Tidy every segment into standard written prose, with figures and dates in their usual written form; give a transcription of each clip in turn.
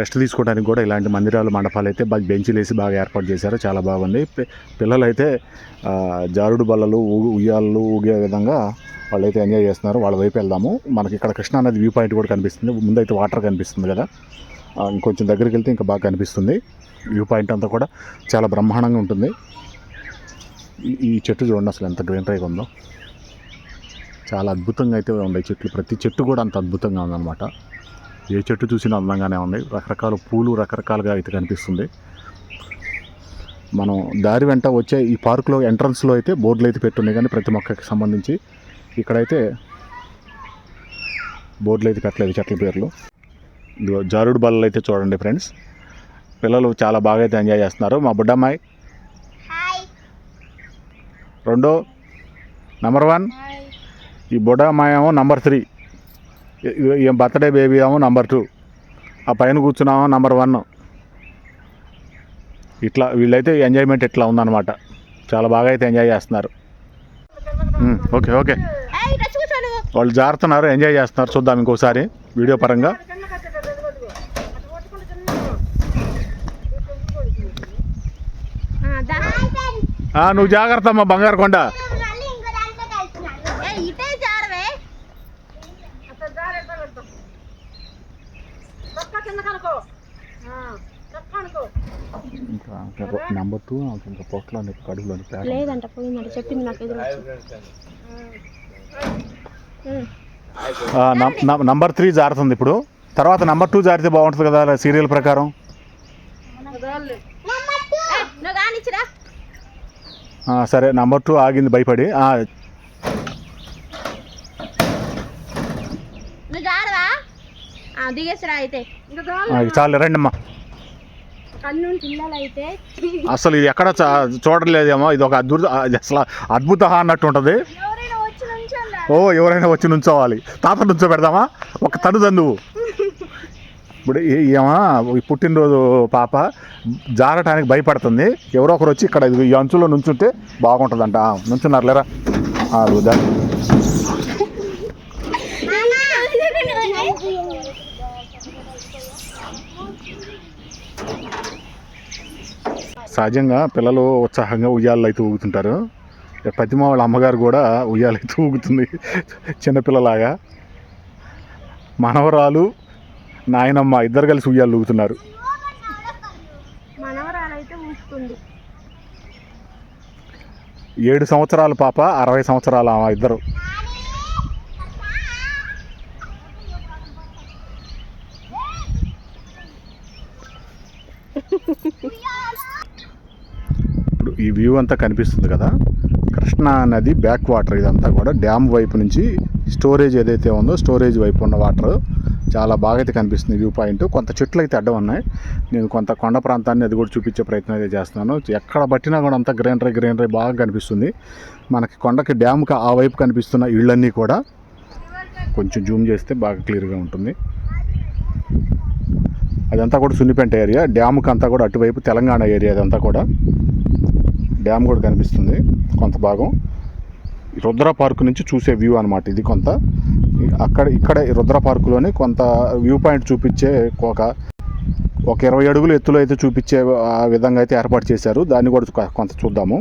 Rest తీసుకోవడానికి కూడా ఇలాంటి మందిరాలు మండపాలు అయితే బాగా బెంచీలు వేసి బాగా ఏర్పాటు చేశారు. చాలా బాగుంది. పిల్లలు అయితే జారుడు బల్లలు ఉయ్యాళ్ళు ఊగే విధంగా వాళ్ళైతే ఎంజాయ్ చేస్తున్నారు. వాళ్ళ వైపు వెళ్దాము. మనకి ఇక్కడ కృష్ణా నది వ్యూ పాయింట్ కూడా కనిపిస్తుంది. ముందైతే వాటర్ కనిపిస్తుంది కదా, ఇంకొంచెం దగ్గరికి వెళ్తే ఇంకా బాగా కనిపిస్తుంది. వ్యూ పాయింట్ అంతా కూడా చాలా బ్రహ్మాండంగా ఉంటుంది. ఈ చెట్టు చూడండి అసలు ఎంత గ్రీనరీగా ఉందో. చాలా అద్భుతంగా అయితే ఉన్నాయి చెట్లు. ప్రతి చెట్టు కూడా అంత అద్భుతంగా ఉందన్నమాట. ఏ చెట్టు చూసినా అందంగానే ఉంది. రకరకాల పూలు రకరకాలుగా అయితే కనిపిస్తుంది. మనం దారి వెంట వచ్చే ఈ పార్కులో ఎంట్రన్స్లో అయితే బోర్డులు అయితే పెట్టున్నాయి, కానీ ప్రతి మొక్కకి సంబంధించి ఇక్కడైతే బోర్డులు అయితే పెట్టలేదు చెట్ల పేర్లు. జారుడు బల్లలు అయితే చూడండి ఫ్రెండ్స్. పిల్లలు చాలా బాగా అయితే ఎంజాయ్ చేస్తున్నారు. మా బుడ్డమ్మాయి రెండో నంబర్ 1, ఈ బుడ్డమ్మాయి ఏమో నంబర్ 3, బర్త్డే బేబీ ఏమో నంబర్ 2, ఆ పైన కూర్చున్నామో నంబర్ 1. ఇట్లా వీళ్ళైతే ఎంజాయ్మెంట్ ఇట్లా ఉందన్నమాట. చాలా బాగా అయితే ఎంజాయ్ చేస్తున్నారు. ఓకే ఓకే, వాళ్ళు జారుతున్నారు, ఎంజాయ్ చేస్తున్నారు. చూద్దాం ఇంకోసారి వీడియో పరంగా. నువ్వు జాగ్రత్త అమ్మా బంగారు కొండ. నంబర్ 2 ఇంకా పొట్టలో కడుగులో లేదంట, పోయిందంట, చెప్పింది నాకు ఎదురు. నంబర్ 3 జారుతుంది ఇప్పుడు. తర్వాత నంబర్ 2 జారితే బాగుంటుంది కదా సీరియల్ ప్రకారం. సరే, నంబర్ 2 ఆగింది భయపడి. చాలు రండి అమ్మా. అసలు ఇది ఎక్కడ చూడలేదేమో. ఇది ఒక అసలు అద్భుత అన్నట్టు ఉంటుంది. ఎవరైనా వచ్చి నుంచోవాలి. తాత నుంచో పెడదామా ఒక తనువు. ఇప్పుడు ఏమా పుట్టినరోజు పాప జారటానికి భయపడుతుంది. ఎవరో ఒకరు వచ్చి ఇక్కడ ఈ అంచులో నుంచుంటే బాగుంటుందంట. నుంచున్నారు లేరా? సహజంగా పిల్లలు ఉత్సాహంగా ఉయ్యాలు అయితే ఊగుతుంటారు. ప్రతిమ వాళ్ళ అమ్మగారు కూడా ఉయ్యాలు అయితే ఊగుతుంది చిన్నపిల్లలాగా. మనవరాలు నాయనమ్మ ఇద్దరు కలిసి ఉయ్యాలు ఊగుతున్నారు. 7 సంవత్సరాల పాప, 60 సంవత్సరాల ఇద్దరు. ఇప్పుడు ఈ వ్యూ అంతా కనిపిస్తుంది కదా, కృష్ణా నది బ్యాక్ వాటర్. ఇదంతా కూడా డ్యామ్ వైపు నుంచి స్టోరేజ్ ఏదైతే ఉందో స్టోరేజ్ వైపు ఉన్న వాటర్ చాలా బాగా అయితే కనిపిస్తుంది వ్యూ పాయింట్. కొంత చెట్లు అయితే అడ్డం ఉన్నాయి. నేను కొంత కొండ ప్రాంతాన్ని అది కూడా చూపించే ప్రయత్నం అయితే చేస్తున్నాను. ఎక్కడ పట్టినా కూడా అంతా గ్రీనరీ బాగా కనిపిస్తుంది. మనకి కొండకి డ్యామ్కి ఆ వైపు కనిపిస్తున్న ఇళ్ళన్నీ కూడా కొంచెం జూమ్ చేస్తే బాగా క్లియర్గా ఉంటుంది. అదంతా కూడా సున్నిపెంట ఏరియా. డ్యామ్కి అంతా కూడా అటువైపు తెలంగాణ ఏరియా. అదంతా కూడా డ్యామ్ కూడా కనిపిస్తుంది కొంత భాగం. రుద్ర పార్క్ నుంచి చూసే వ్యూ అనమాట ఇది. కొంత ఇక్కడ రుద్ర పార్కులోని కొంత వ్యూ పాయింట్ చూపించే ఒక 20 అడుగులు ఎత్తులో అయితే చూపించే విధంగా అయితే ఏర్పాటు చేశారు. దాన్ని కూడా కొంత చూద్దాము.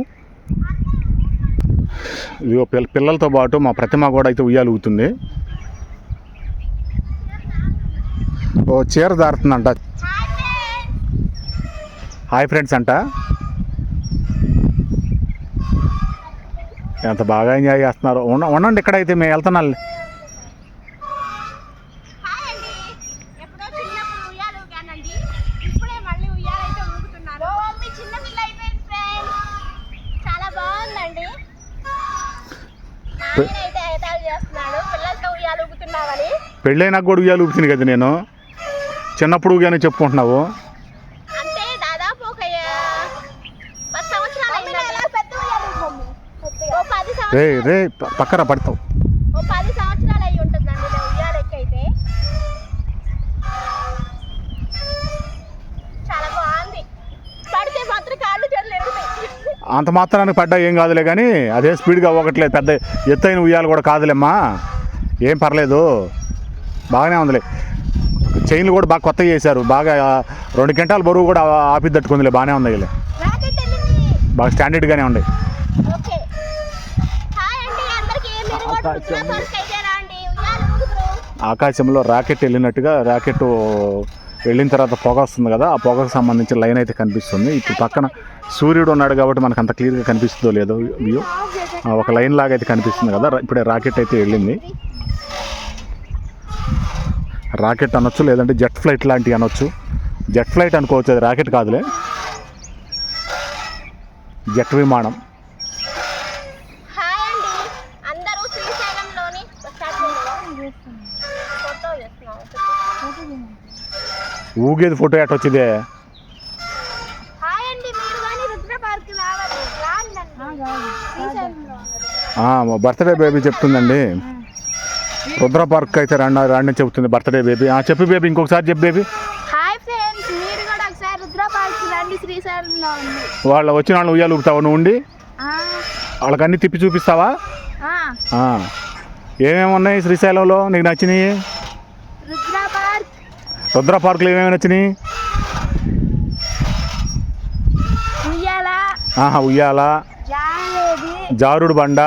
పిల్లలతో పాటు మా ప్రతిమ కూడా అయితే ఉయ్యాలు ఊగుతుంది. చీర దారుతుందంట. హాయ్ ఫ్రెండ్స్ అంట. ఎంత బాగా ఎంజాయ్ చేస్తున్నారు. ఉండండి ఇక్కడైతే మేము వెళ్తున్నాం. పెళ్ళైనాక కూడా ఉయ్యాలు ఊపుతుంది కదా. నేను చిన్నప్పుడు ఊగానే చెప్పుకుంటున్నావు. రే పక్కన పడతావు. అంత మాత్రానికి పడ్డా ఏం కాదులే, కానీ అదే స్పీడ్గా అవ్వట్లేదు. పెద్ద ఎత్తైన ఉయ్యాలు కూడా కాదులేమ్మా, ఏం పర్లేదు, బాగానే ఉందిలే. చైన్లు కూడా బాగా కొత్తగా చేశారు, బాగా 2 క్వింటాల బరువు కూడా ఆపిద్దట్టుకుందిలే, బాగానే ఉంది వీళ్ళు, బాగా స్టాండర్డ్గానే ఉంది. ఆకాశంలో రాకెట్ వెళ్ళినట్టుగా, రాకెట్ వెళ్ళిన తర్వాత పొగ వస్తుంది కదా, ఆ పొగకు సంబంధించిన లైన్ అయితే కనిపిస్తుంది. ఇప్పుడు పక్కన సూర్యుడు ఉన్నాడు కాబట్టి మనకు అంత క్లియర్గా కనిపిస్తుందో లేదో వ్యూ, ఒక లైన్ లాగా అయితే కనిపిస్తుంది కదా. ఇప్పుడే రాకెట్ అయితే వెళ్ళింది. రాకెట్ అనొచ్చు, లేదంటే జెట్ ఫ్లైట్ లాంటివి అనొచ్చు. జెట్ ఫ్లైట్ అనుకోవచ్చు, అది రాకెట్ కాదులే, జెట్ విమానం. ఊగేది ఫోటో ఎట్ వచ్చిందే. బర్త్డే బేబీ చెప్తుందండి, రుద్ర పార్క్ అయితే రాండి చెప్తుంది బర్త్డే బేబీ. చెప్పు బేబీ, ఇంకొకసారి చెప్పు బేబీ. వాళ్ళ వచ్చిన వాళ్ళు ఉయ్యాలు ఊపుతావా నువ్వు ఉండి, వాళ్ళకన్నీ తిప్పి చూపిస్తావా? ఏమేమి ఉన్నాయి శ్రీశైలంలో నీకు నచ్చినాయి? రుద్ర పార్కులో ఏమేమి నచ్చినాయి? ఉయ్యాల, జారుడు బండ,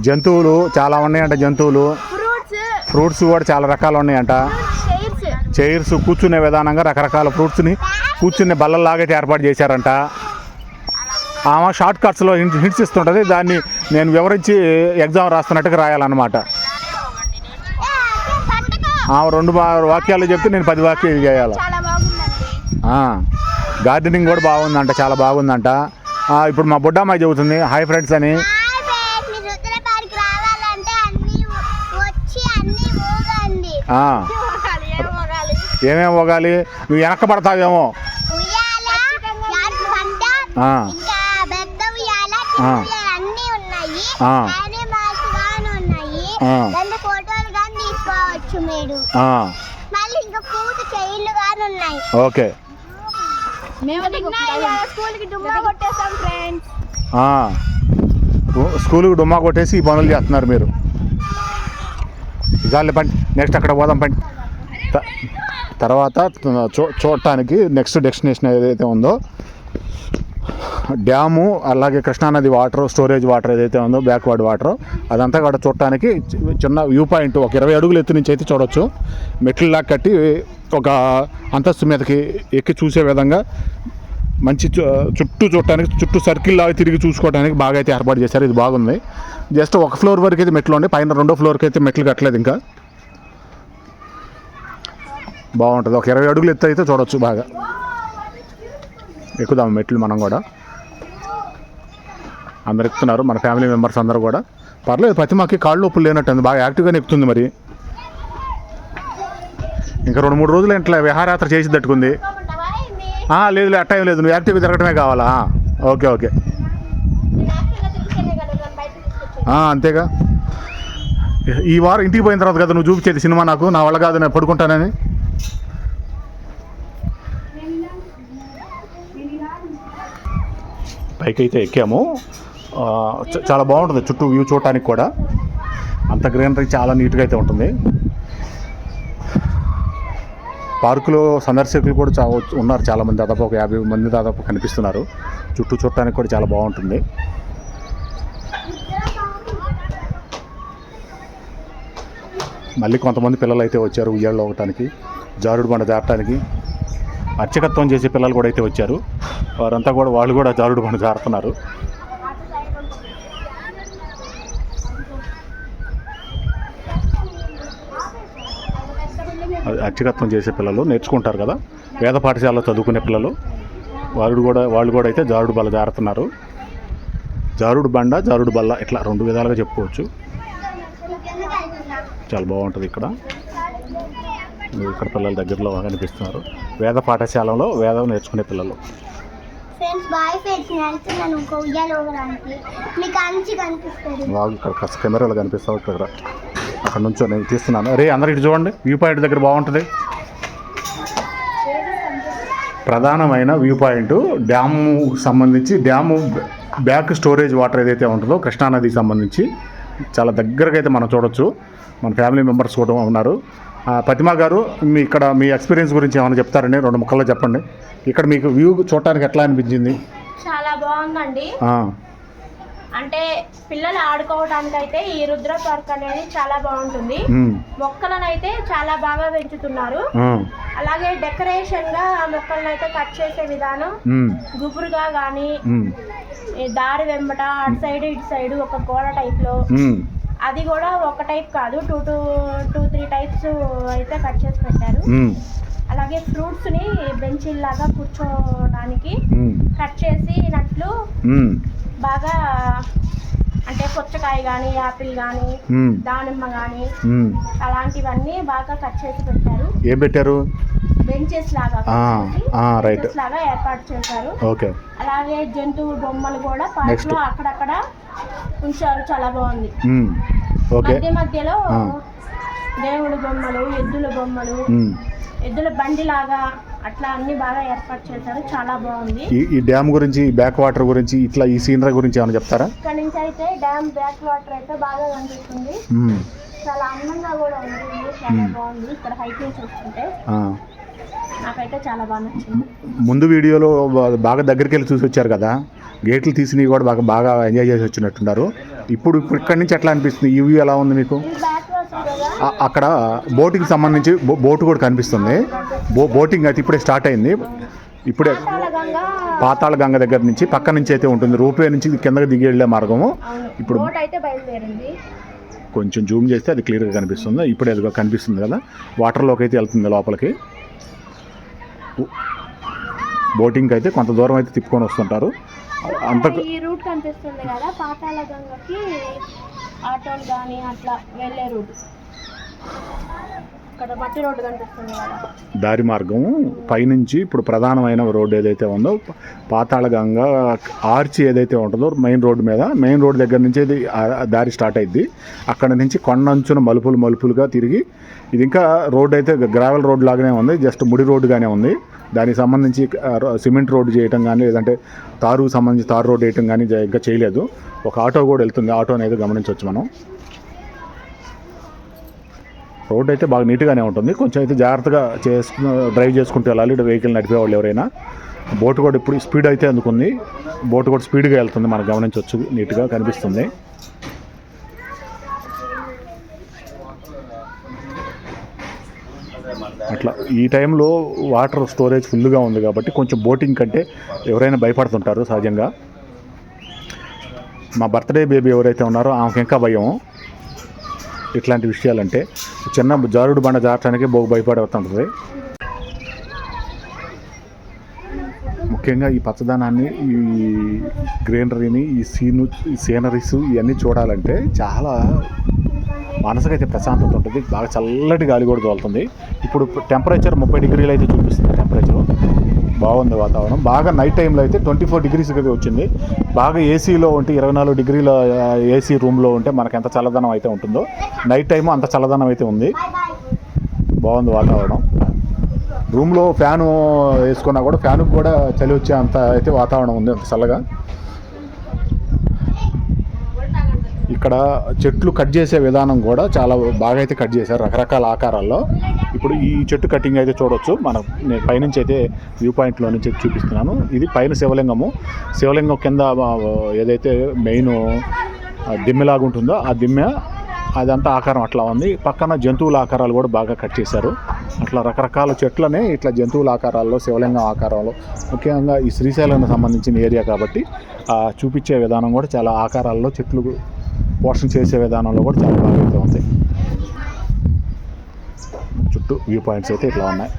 జంతువులు చాలా ఉన్నాయంట, జంతువులు, ఫ్రూట్స్ కూడా చాలా రకాలు ఉన్నాయంట, చైర్స్, కూర్చునే విధానంగా రకరకాల ఫ్రూట్స్ని కూర్చునే బల్లల్లాగా ఏర్పాటు చేశారంట. ఆమె షార్ట్ కట్స్లో హింట్స్ ఇస్తుంటుంది, దాన్ని నేను వివరించి ఎగ్జామ్ రాస్తున్నట్టుగా రాయాలన్నమాట. ఆమె 2 వాక్యాలు చెప్తే నేను 10 వాక్యాలు చేయాలి. గార్డెనింగ్ కూడా బాగుందంట, చాలా బాగుందంట. ఇప్పుడు మా బుడ్డమ్మాయి చెబుతుంది హాయ్ ఫ్రెండ్స్ అని. ఏమేమి పోగాలి, నువ్వు వెనక్క పడతావేమో. ఓకే, స్కూల్కి డుమ్మా కొట్టేసి ఈ పనులు చేస్తున్నారు మీరు. జాలి పండి, నెక్స్ట్ అక్కడ పోదాం పండి. తర్వాత చూడటానికి నెక్స్ట్ డెస్టినేషన్ ఏదైతే ఉందో డ్యాము, అలాగే కృష్ణానది వాటర్, స్టోరేజ్ వాటర్ ఏదైతే ఉందో బ్యాక్వర్డ్ వాటర్, అదంతా కూడా చూడటానికి చిన్న వ్యూ పాయింట్, ఒక 20 అడుగుల ఎత్తు నుంచి అయితే చూడవచ్చు. మెట్లలా కట్టి ఒక అంతస్తు మీదకి ఎక్కి చూసే విధంగా మంచి చుట్టూ చూడటానికి, చుట్టూ సర్కిల్ లాగా తిరిగి చూసుకోవడానికి బాగా అయితే ఏర్పాటు చేశారు. ఇది బాగుంది. జస్ట్ 1 ఫ్లోర్ వరకు అయితే మెట్లు ఉండి, పైన 2వ ఫ్లోర్కి అయితే మెట్లు కట్టలేదు, ఇంకా బాగుంటుంది. ఒక 20 అడుగులు ఎత్తు అయితే చూడవచ్చు. బాగా ఎక్కుదాం మెట్లు మనం కూడా. అందరు ఎక్కుతున్నారు, మన ఫ్యామిలీ మెంబర్స్ అందరూ కూడా. పర్లేదు, ప్రతిమాకి కాళ్ళు నొప్పులు లేనట్టుంది, బాగా యాక్టివ్గానే ఎక్కుతుంది. మరి ఇంకా 2-3 రోజులు ఇంట్లో విహారయాత్ర చేసి తట్టుకుంది. లేదు అట్టేం లేదు, నువ్వు యాక్టివ్గా తిరగటమే కావాలా? ఓకే ఓకే, అంతేగా. ఈ వారం ఇంటికి పోయిన తర్వాత కదా నువ్వు చూపించేది సినిమా నాకు, నా వల్ల కాదు నేను పడుకుంటానని. పైకి అయితే ఎక్కాము, చాలా బాగుంటుంది చుట్టూ వ్యూ చూడటానికి కూడా. అంత గ్రీనరీ చాలా నీట్గా అయితే ఉంటుంది. పార్కులో సందర్శకులు కూడా ఉన్నారు చాలామంది, దాదాపు ఒక 50 మంది దాదాపు కనిపిస్తున్నారు. చుట్టూ చూడటానికి కూడా చాలా బాగుంటుంది. మళ్ళీ కొంతమంది పిల్లలు అయితే వచ్చారు ఉయ్యాల్లో ఒకటానికి, జారుడు బండ జారటానికి. అర్చకత్వం చేసే పిల్లలు కూడా అయితే వచ్చారు, వారంతా కూడా వాళ్ళు కూడా జారుడు బండ జారుతున్నారు. అర్చకత్వం చేసే పిల్లలు నేర్చుకుంటారు కదా, వేద పాఠశాలలో చదువుకునే పిల్లలు, వాళ్ళు కూడా అయితే జారుడు బల్ల జారుతున్నారు. జారుడు బండ, జారుడు బల్ల, ఇట్లా 2 విధాలుగా చెప్పుకోవచ్చు. చాలా బాగుంటుంది ఇక్కడ. పిల్లల దగ్గరలో కనిపిస్తున్నారు, వేద పాఠశాలలో వేదం నేర్చుకునే పిల్లలు. ఇక్కడ కెమెరాలు కనిపిస్తావు, ఇక్కడ అక్కడ నుంచో నేను తీస్తున్నాను. అరే అందరు ఇటు చూడండి, వ్యూ పాయింట్ దగ్గర బాగుంటుంది. ప్రధానమైన వ్యూ పాయింట్ డ్యాము సంబంధించి, డ్యాము బ్యాక్ స్టోరేజ్ వాటర్ ఏదైతే ఉంటుందో కృష్ణానదికి సంబంధించి చాలా దగ్గరగా అయితే మనం చూడొచ్చు. మన ఫ్యామిలీ మెంబర్స్ కూడా ఉన్నారు. ప్రతిమా గారు, ఇక్కడ మీ ఎక్స్పీరియన్స్ గురించి ఏమైనా చెప్తారండి? 2 ముక్కల్లో చెప్పండి. ఇక్కడ మీకు వ్యూ చూడటానికి ఎట్లా అనిపించింది? చాలా బాగుందండి. అంటే పిల్లలు ఆడుకోవడానికి అయితే ఈ రుద్ర పార్క్ అనేది చాలా బాగుంటుంది. మొక్కలను అయితే చాలా బాగా పెంచుతున్నారు. అలాగే డెకరేషన్ గా మొక్కలను అయితే కట్ చేసే విధానం గుబురుగా గానీ దారి వెంబట అటు సైడ్ ఇటు సైడ్ ఒక గోడ టైప్ లో, అది కూడా ఒక టైప్ కాదు, 2-3 టైప్స్ అయితే కట్ చేసి పెట్టారు. అలాగే ఫ్రూట్స్ ని బెంచీల్లాగా కూర్చోడానికి కట్ చేసినట్లు బాగా, అంటే పుచ్చకాయ కానీ, యాపిల్ కానీ, దానిమ్మ కానీ అలాంటివన్నీ బాగా కట్ చేసి పెట్టారు. ఏం పెట్టారు? బెంచెస్ లాగా ఏర్పాటు చేశారు. అలాగే జంతువు బొమ్మలు కూడా పార్క్ లో అక్కడక్కడ ఉంచారు. చాలా బాగుంది. మధ్య మధ్యలో దేవుడి బొమ్మలు, ఎద్దుల బొమ్మలు, ఎద్దుల బండి లాగా అట్లా అన్ని బాగా ఏర్పాటు చేశారు. చాలా బాగుంది. ఈ డ్యామ్ గురించి, బ్యాక్ వాటర్ గురించి, ఇట్లా ఈ సీనరీ గురించి ఏమైనా చెప్తారా? ఇక్కడ నుంచి అయితే డ్యామ్ బ్యాక్ వాటర్ అయితే బాగా కనిపిస్తుంది. చాలా అందంగా కూడా ఉంది. చాలా బాగుంది. ఇక్కడ హైట్ నుంచి చూస్తుంటే నాకైతే చాలా బాగా నచ్చింది. ముందు వీడియోలో బాగా దగ్గరికి వెళ్ళి చూసి వచ్చారు కదా, గేట్లు తీసినవి కూడా బాగా ఎంజాయ్ చేసి వచ్చినట్టున్నారు. ఇప్పుడు ఇక్కడి నుంచి ఎట్లా అనిపిస్తుంది? ఈ వ్యూ ఎలా ఉంది మీకు? అక్కడ బోటింగ్ సంబంధించి బోటు కూడా కనిపిస్తుంది. బోటింగ్ అయితే ఇప్పుడే స్టార్ట్ అయింది. ఇప్పుడే పాతాళ గంగ దగ్గర నుంచి పక్క నుంచి అయితే ఉంటుంది. రూపే నుంచి కిందకి దిగి వెళ్ళే మార్గము. ఇప్పుడు కొంచెం జూమ్ చేస్తే అది క్లియర్గా కనిపిస్తుంది. ఇప్పుడు ఎదుగా కనిపిస్తుంది కదా, వాటర్లోకి అయితే వెళ్తుంది లోపలికి. బోటింగ్ అయితే కొంత దూరం అయితే తిప్పుకొని వస్తుంటారు. అంత ఈ రూట్ కనిపిస్తుంది కదా, పాతాళ గంగకి ఆటోలు కానీ అట్లా వెళ్ళే రూట్. ఇక్కడ మట్టి రోడ్డు కనిపిస్తుంది కదా, దారి మార్గం పైనుంచి ఇప్పుడు ప్రధానమైన రోడ్డు ఏదైతే ఉందో, పాతాళ గంగ ఆర్చి ఏదైతే ఉంటుందో మెయిన్ రోడ్డు దగ్గర నుంచి ఇది దారి స్టార్ట్ అయింది. అక్కడ నుంచి కొండంచున మలుపులుగా తిరిగి, ఇది ఇంకా రోడ్డు అయితే గ్రావెల్ రోడ్ లాగానే ఉంది, జస్ట్ ముడి రోడ్డుగానే ఉంది. దానికి సంబంధించి సిమెంట్ రోడ్డు చేయటం కానీ, లేదంటే తారుకు సంబంధించి తారు రోడ్డు వేయటం కానీ ఇంకా చేయలేదు. ఒక ఆటో కూడా వెళ్తుంది. ఆటో అనేది గమనించవచ్చు మనం. రోడ్ అయితే బాగా నీట్గానే ఉంటుంది. కొంచెం అయితే జాగ్రత్తగా డ్రైవ్ చేసుకుంటూ వెళ్ళాలి వెహికల్ నడిపేవాళ్ళు ఎవరైనా. బోటు కూడా ఇప్పుడు స్పీడ్ అయితే అందుకుంది. బోటు కూడా స్పీడ్గా వెళ్తుంది, మనకు గమనించవచ్చు. నీట్గా కనిపిస్తుంది. అట్లా ఈ టైంలో వాటర్ స్టోరేజ్ ఫుల్గా ఉంది కాబట్టి కొంచెం బోటింగ్ కంటే ఎవరైనా భయపడుతుంటారు సహజంగా. మా బర్త్డే బేబీ ఎవరైతే ఉన్నారో ఆమెకు ఇంకా భయం ఇట్లాంటి విషయాలంటే. చిన్న జారుడు బండ జారటానికి భయపడుతుంటుంది. ముఖ్యంగా ఈ పచ్చదనాన్ని, ఈ గ్రీనరీని, ఈ సీనరీస్ ఇవన్నీ చూడాలంటే చాలా మనసుకైతే ప్రశాంతత ఉంటుంది. బాగా చల్లటి గాలి కూడా తోలుతుంది. ఇప్పుడు టెంపరేచర్ 30 డిగ్రీలు అయితే చూపిస్తుంది. టెంపరేచర్ బాగుంది వాతావరణం. బాగా నైట్ టైంలో అయితే 24 డిగ్రీస్ అయితే వచ్చింది. బాగా ఏసీలో ఉంటే 24 డిగ్రీల ఏసీ రూమ్లో ఉంటే మనకు ఎంత చల్లదనం అయితే ఉంటుందో, నైట్ టైము అంత చల్లదనం అయితే ఉంది. బాగుంది వాతావరణం. రూమ్లో ఫ్యాను వేసుకున్నా కూడా ఫ్యాన్కి కూడా చలి వచ్చే అంత అయితే వాతావరణం ఉంది, అంత చల్లగా. ఇక్కడ చెట్లు కట్ చేసే విధానం కూడా చాలా బాగా అయితే కట్ చేశారు, రకరకాల ఆకారాల్లో. ఇప్పుడు ఈ చెట్టు కటింగ్ అయితే చూడవచ్చు. నేను పైనుంచి అయితే వ్యూ పాయింట్లో నుంచి చూపిస్తున్నాను. ఇది పైన శివలింగం కింద ఏదైతే మెయిన్ దిమ్మెలాగా ఉంటుందో ఆ దిమ్మె అదంతా ఆకారం అట్లా ఉంది. పక్కన జంతువుల ఆకారాలు కూడా బాగా కట్ చేశారు. అట్లా రకరకాల చెట్లనే ఇట్లా జంతువుల ఆకారాల్లో, శివలింగం ఆకారంలో, ముఖ్యంగా ఈ శ్రీశైలానికి సంబంధించిన ఏరియా కాబట్టి చూపించే విధానం కూడా చాలా ఆకారాల్లో చెట్లు పోషణ చేసే విధానంలో కూడా చాలా బాగా అయితే ఉంది. చుట్టూ వ్యూ పాయింట్స్ అయితే ఇట్లా ఉన్నాయి.